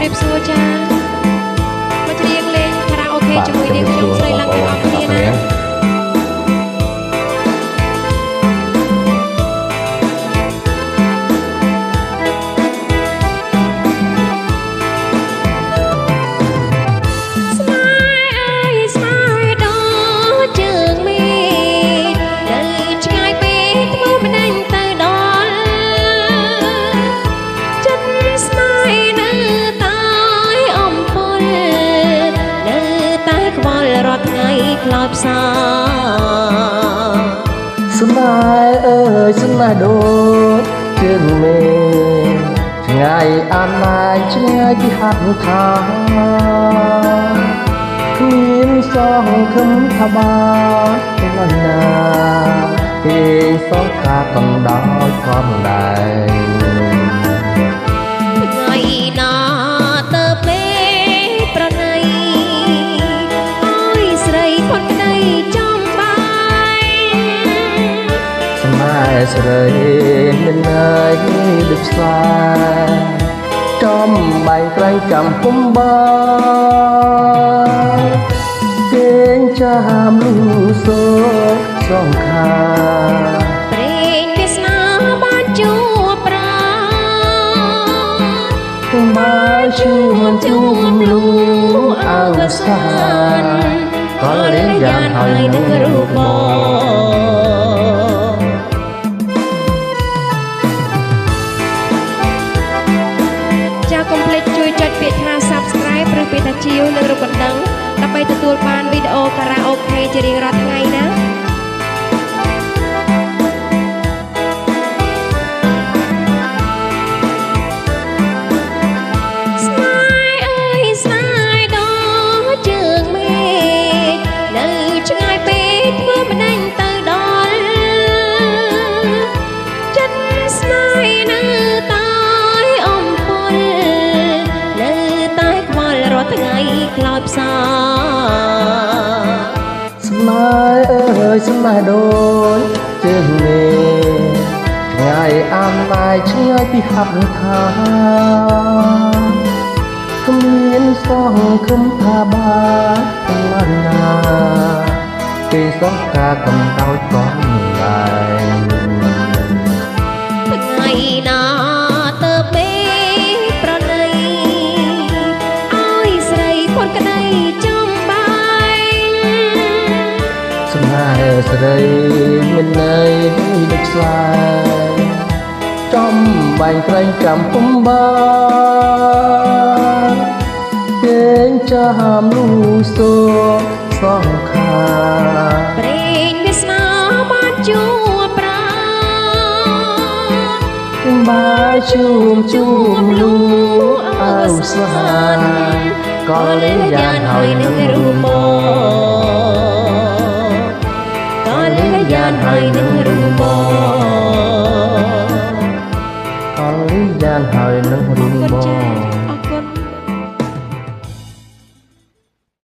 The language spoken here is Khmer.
ម្រាបសួរចាមកច្រៀងលេងខារ៉ាអូខេជាមួយនាងខ្ញុំស្រីឡើងទាំងអស់គ្នាណាក្លោបសាស្នេហ៍អើយស្នេហ៍ដូចជើងមេឆ្ងាយអាណាយឆ្ងាយពីហាត់ថាគ្មានសង្ឃឹមថាបានប៉ុណ្ណាគេសងការកំដោយความដែរថ្ងៃណាទៅពេលប្រណីអើយស្រីផុតដីចំបាយស្នេហ៍ស្រីមិនើយដូចស្លាចំបែងក្រែងចាំពុំបានគេងចាំលូសូសងខាព្រេងវាសនាបានជួបប្រាបើជួបលូអវសានក៏លេងយ៉ាងហើយនឹងរូបបងចាកុំភ្លេចជួយចុចពាក្យថា Subscribe ឬពាក្យថាជាវនិងរូបបណ្ដឹងដើម្បីទទួលបានវីដេអូខារ៉ាអូខេជារៀងរាល់ថ្ងៃណាថ្ងៃក្លោបសាស្នេហ៍អើយស្នេហ៍ដូចជើងមេឆ្ងាយអាណាយឆ្ងាយពីហាត់ថាគ្មានសង្ឃឹមថាបានប៉ុណ្ណាគេសងការកំដោយផងដែរថ្ងៃណាទៅពេលប្រណីក្តីចំបាយស្នេហ៍ស្រីមិននើយដូចស្លាចំបែងក្រែងចាំពុំបានគេងចាំលូសូសងខាព្រេងវាសនាបានជួបប្រាបើជួបលូអើស្លានក៏លេងយ៉ាងហើយនឹងរូបបងក៏លេងយ៉ាងហើយនឹងរូប